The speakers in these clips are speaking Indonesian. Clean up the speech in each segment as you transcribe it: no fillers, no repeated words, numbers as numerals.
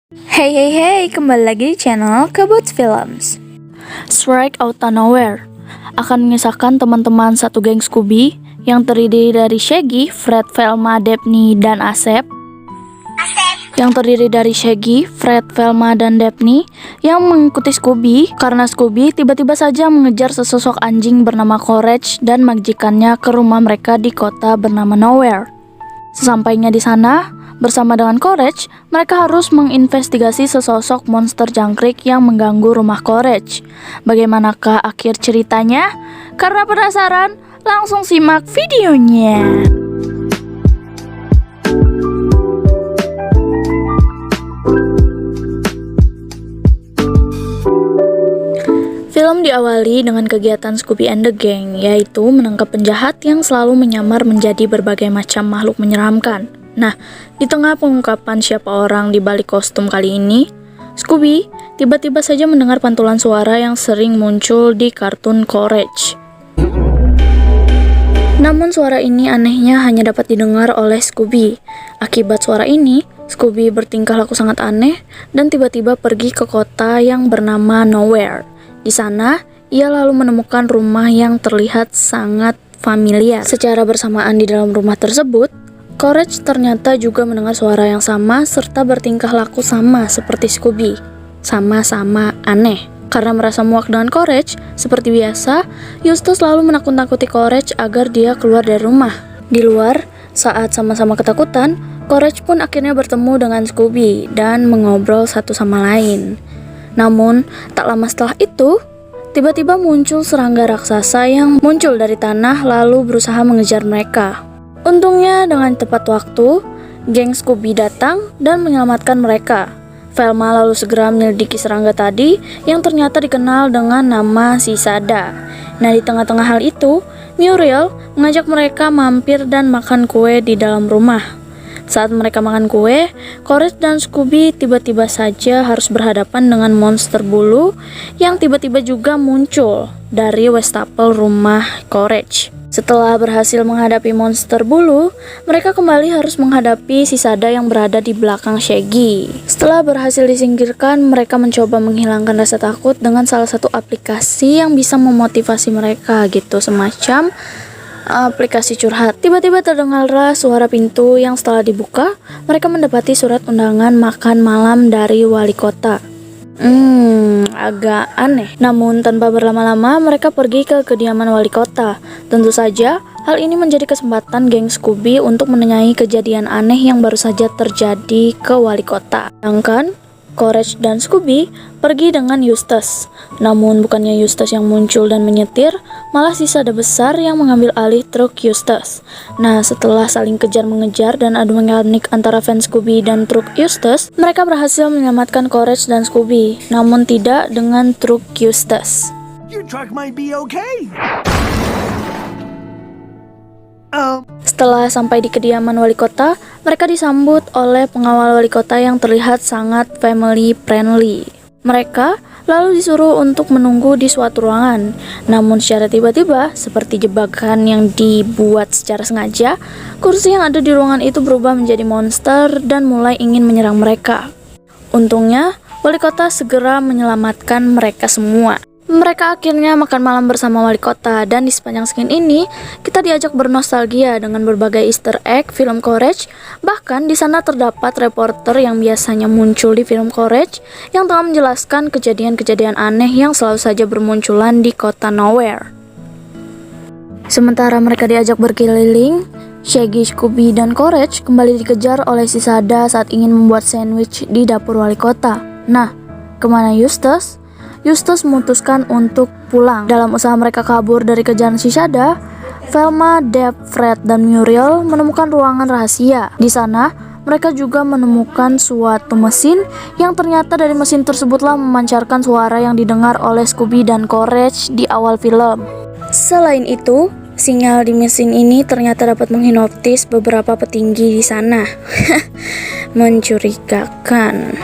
Hey hey hey, kembali lagi di channel Kabut Films. Strike Out of Nowhere akan mengisahkan teman-teman satu geng Scooby yang terdiri dari Shaggy, Fred, Velma, Daphne, dan Asep. Yang terdiri dari Shaggy, Fred, Velma, dan Daphne yang mengikuti Scooby karena Scooby tiba-tiba saja mengejar sesosok anjing bernama Courage dan majikannya ke rumah mereka di kota bernama Nowhere. Sesampainya di sana, bersama dengan Courage, mereka harus menginvestigasi sesosok monster jangkrik yang mengganggu rumah Courage. Bagaimanakah akhir ceritanya? Karena penasaran, langsung simak videonya. Film diawali dengan kegiatan Scooby and the Gang, yaitu menangkap penjahat yang selalu menyamar menjadi berbagai macam makhluk menyeramkan. Nah, di tengah pengungkapan siapa orang di balik kostum kali ini, Scooby tiba-tiba saja mendengar pantulan suara yang sering muncul di kartun Courage. Namun suara ini anehnya hanya dapat didengar oleh Scooby. Akibat suara ini, Scooby bertingkah laku sangat aneh dan tiba-tiba pergi ke kota yang bernama Nowhere. Di sana, ia lalu menemukan rumah yang terlihat sangat familiar. Secara bersamaan di dalam rumah tersebut, Courage ternyata juga mendengar suara yang sama serta bertingkah laku sama seperti Scooby. Sama-sama aneh. Karena merasa muak dengan Courage, seperti biasa, Eustace lalu menakut-nakuti Courage agar dia keluar dari rumah. Di luar, saat sama-sama ketakutan, Courage pun akhirnya bertemu dengan Scooby dan mengobrol satu sama lain. Namun, tak lama setelah itu, tiba-tiba muncul serangga raksasa yang muncul dari tanah lalu berusaha mengejar mereka. Untungnya dengan tepat waktu, geng Scooby datang dan menyelamatkan mereka. Velma lalu segera menyelidiki serangga tadi yang ternyata dikenal dengan nama Sisada. Nah, di tengah-tengah hal itu, Muriel mengajak mereka mampir dan makan kue di dalam rumah. Saat mereka makan kue, Courage dan Scooby tiba-tiba saja harus berhadapan dengan monster bulu yang tiba-tiba juga muncul dari wastafel rumah Courage. Setelah berhasil menghadapi monster bulu, mereka kembali harus menghadapi Sisada yang berada di belakang Shaggy. Setelah berhasil disingkirkan, mereka mencoba menghilangkan rasa takut dengan salah satu aplikasi yang bisa memotivasi mereka gitu, semacam aplikasi curhat. Tiba-tiba terdengarlah suara pintu yang setelah dibuka, mereka mendapati surat undangan makan malam dari wali kota. Agak aneh. Namun tanpa berlama-lama mereka pergi ke kediaman wali kota. Tentu saja hal ini menjadi kesempatan geng Scooby untuk menanyai kejadian aneh yang baru saja terjadi ke wali kota. Sedangkan Courage dan Scooby pergi dengan Eustace. Namun bukannya Eustace yang muncul dan menyetir, malah Sisada besar yang mengambil alih truk Eustace. Nah, setelah saling kejar-mengejar dan adu menganik antara fans Scooby dan truk Eustace, mereka berhasil menyelamatkan Courage dan Scooby, namun tidak dengan truk Eustace. Your truck might be okay. Setelah sampai di kediaman wali kota, mereka disambut oleh pengawal wali kota yang terlihat sangat family friendly. Mereka lalu disuruh untuk menunggu di suatu ruangan. Namun secara tiba-tiba, seperti jebakan yang dibuat secara sengaja, kursi yang ada di ruangan itu berubah menjadi monster dan mulai ingin menyerang mereka. Untungnya, wali kota segera menyelamatkan mereka semua. Mereka akhirnya makan malam bersama wali kota, dan di sepanjang scene ini kita diajak bernostalgia dengan berbagai easter egg film Courage. Bahkan di sana terdapat reporter yang biasanya muncul di film Courage yang tengah menjelaskan kejadian-kejadian aneh yang selalu saja bermunculan di kota Nowhere. Sementara mereka diajak berkeliling, Shaggy, Scooby, dan Courage kembali dikejar oleh Sisada saat ingin membuat sandwich di dapur wali kota. Nah, kemana Eustace? Eustace memutuskan untuk pulang. Dalam usaha mereka kabur dari kejaran Sisada, Velma, Deb, Fred, dan Muriel menemukan ruangan rahasia. Di sana, mereka juga menemukan suatu mesin yang ternyata dari mesin tersebutlah memancarkan suara yang didengar oleh Scooby dan Courage di awal film. Selain itu, sinyal di mesin ini ternyata dapat menghipnotis beberapa petinggi di sana. Mencurigakan.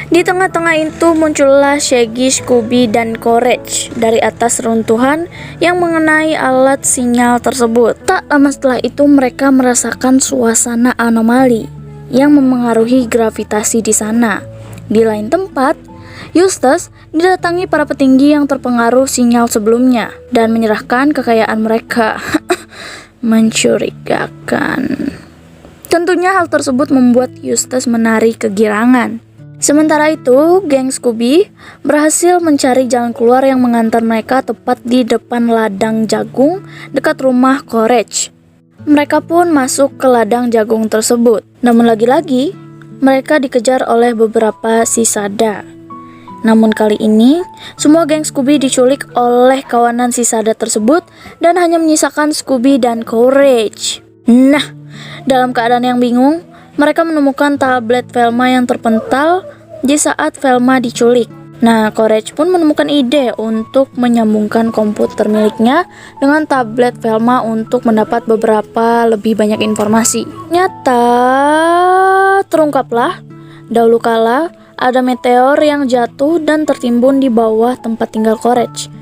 Di tengah-tengah itu muncullah Shaggy, Scooby, dan Courage dari atas runtuhan yang mengenai alat sinyal tersebut. Tak lama setelah itu mereka merasakan suasana anomali yang memengaruhi gravitasi di sana. Di lain tempat, Eustace didatangi para petinggi yang terpengaruh sinyal sebelumnya dan menyerahkan kekayaan mereka. Mencurigakan. Tentunya hal tersebut membuat Eustace menari kegirangan. Sementara itu, geng Scooby berhasil mencari jalan keluar yang mengantar mereka tepat di depan ladang jagung dekat rumah Courage. Mereka pun masuk ke ladang jagung tersebut. Namun lagi-lagi, mereka dikejar oleh beberapa sisada. Namun kali ini, semua geng Scooby diculik oleh kawanan sisada tersebut dan hanya menyisakan Scooby dan Courage. Nah, dalam keadaan yang bingung, mereka menemukan tablet Velma yang terpental di saat Velma diculik. Nah, Courage pun menemukan ide untuk menyambungkan komputer miliknya dengan tablet Velma untuk mendapat beberapa lebih banyak informasi. Nyata terungkaplah, dahulu kala ada meteor yang jatuh dan tertimbun di bawah tempat tinggal Courage.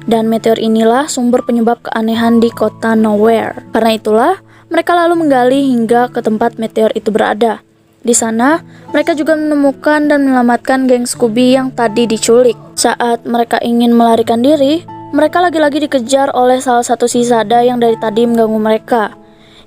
Dan meteor inilah sumber penyebab keanehan di kota Nowhere. Karena itulah, mereka lalu menggali hingga ke tempat meteor itu berada. Di sana, mereka juga menemukan dan menyelamatkan geng Scooby yang tadi diculik. Saat mereka ingin melarikan diri, mereka lagi-lagi dikejar oleh salah satu sisada yang dari tadi mengganggu mereka,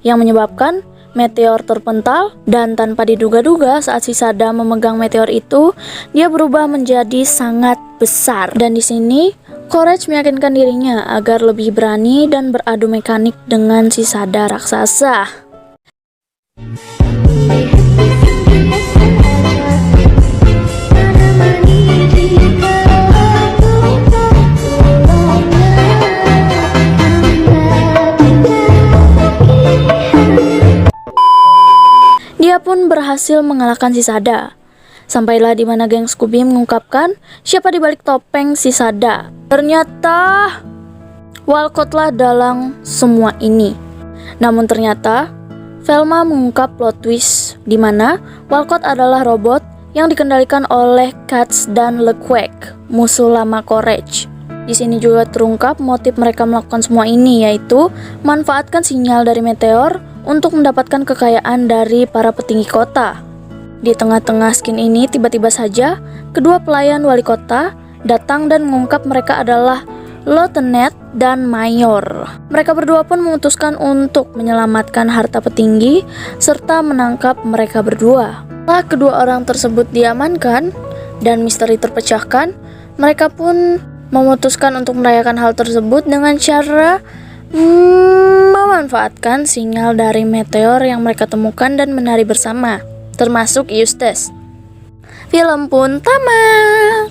yang menyebabkan meteor terpental. Dan tanpa diduga-duga, saat sisada memegang meteor itu, dia berubah menjadi sangat besar. Dan di sini, Courage meyakinkan dirinya agar lebih berani dan beradu mekanik dengan sisada raksasa. Dia pun berhasil mengalahkan sisada. Sampailah di mana geng Scooby mengungkapkan siapa di balik topeng sisada. Ternyata Walcottlah dalang semua ini. Namun ternyata Velma mengungkap plot twist di mana Walcott adalah robot yang dikendalikan oleh Katz dan LeQuack, musuh lama Courage. Di sini juga terungkap motif mereka melakukan semua ini, yaitu manfaatkan sinyal dari meteor untuk mendapatkan kekayaan dari para petinggi kota. Di tengah-tengah skin ini, tiba-tiba saja kedua pelayan wali kota datang dan mengungkap mereka adalah Lieutenant dan Mayor. Mereka berdua pun memutuskan untuk menyelamatkan harta petinggi serta menangkap mereka berdua. Setelah kedua orang tersebut diamankan dan misteri terpecahkan, mereka pun memutuskan untuk merayakan hal tersebut dengan cara memanfaatkan sinyal dari meteor yang mereka temukan dan menari bersama, termasuk Eustace. Film pun tamat.